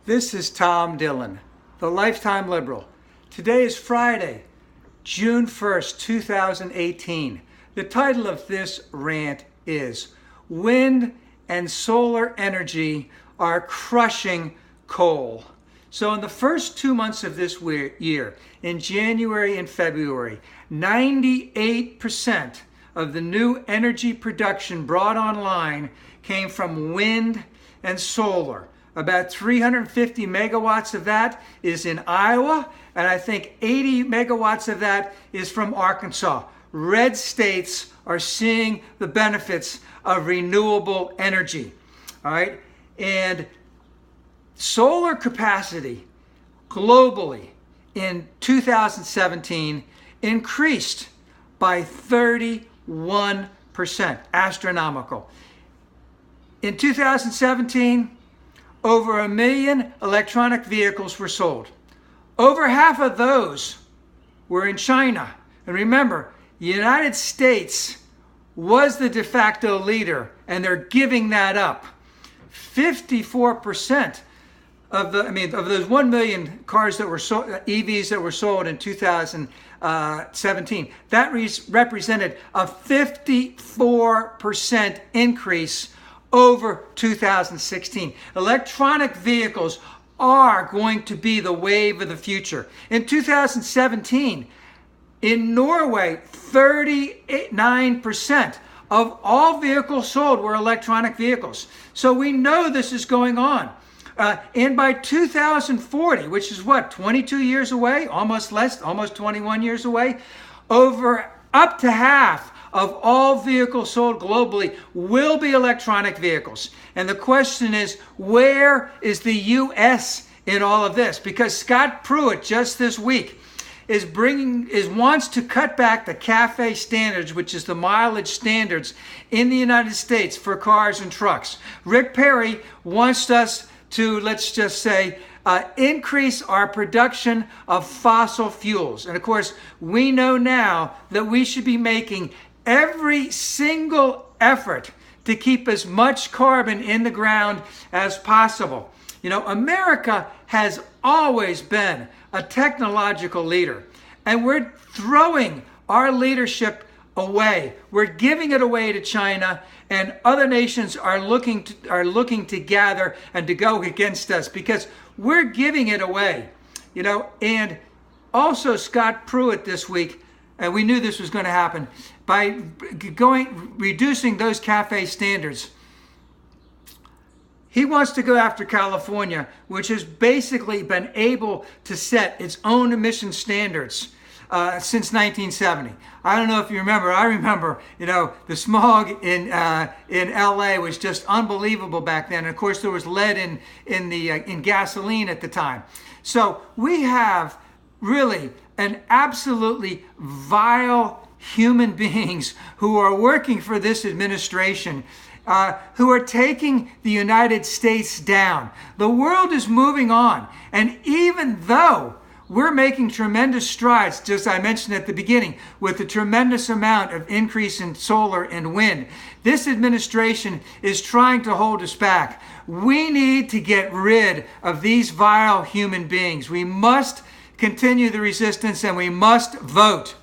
This is Tom Dillon, the Lifetime Liberal. Today is Friday, June 1st, 2018. The title of this rant is Wind and Solar Energy Are Crushing Coal. So in the first 2 months of this year, in January and February, 98% of the new energy production brought online came from wind and solar. About 350 megawatts of that is in Iowa, and I think 80 megawatts of that is from Arkansas. Red states are seeing the benefits of renewable energy. All right, and solar capacity globally in 2017 increased by 31%, astronomical. In 2017, over 1 million electronic vehicles were sold. Over half of those were in China. And remember, the United States was the de facto leader, and they're giving that up. 54% of those 1 million cars that were sold, EVs that were sold in 2017, that represented a 54% increase over 2016. Electronic vehicles are going to be the wave of the future. In 2017, in Norway, 39% of all vehicles sold were electronic vehicles. So we know this is going on. And by 2040, which is what, 22 years away, almost 21 years away, up to half of all vehicles sold globally will be electronic vehicles. And the question is, where is the U.S. in all of this? Because Scott Pruett just this week wants to cut back the CAFE standards, which is the mileage standards in the United States for cars and trucks. Rick Perry wants us to, let's just say, increase our production of fossil fuels. And of course, we know now that we should be making every single effort to keep as much carbon in the ground as possible. You know, America has always been a technological leader, and we're throwing our leadership away. We're giving it away to China, and other nations are looking to gather and to go against us because we're giving it away. You know, and also Scott Pruett this week, and we knew this was going to happen, by reducing those CAFE standards. He wants to go after California, which has basically been able to set its own emission standards since 1970. I don't know if you remember. I remember, you know, the smog in LA was just unbelievable back then. And of course, there was lead in gasoline at the time. So we have really an absolutely vile human beings who are working for this administration, who are taking the United States down. The world is moving on, and even though we're making tremendous strides, just I mentioned at the beginning, with a tremendous amount of increase in solar and wind, this administration is trying to hold us back. We need to get rid of these vile human beings. We must continue the resistance, and we must vote.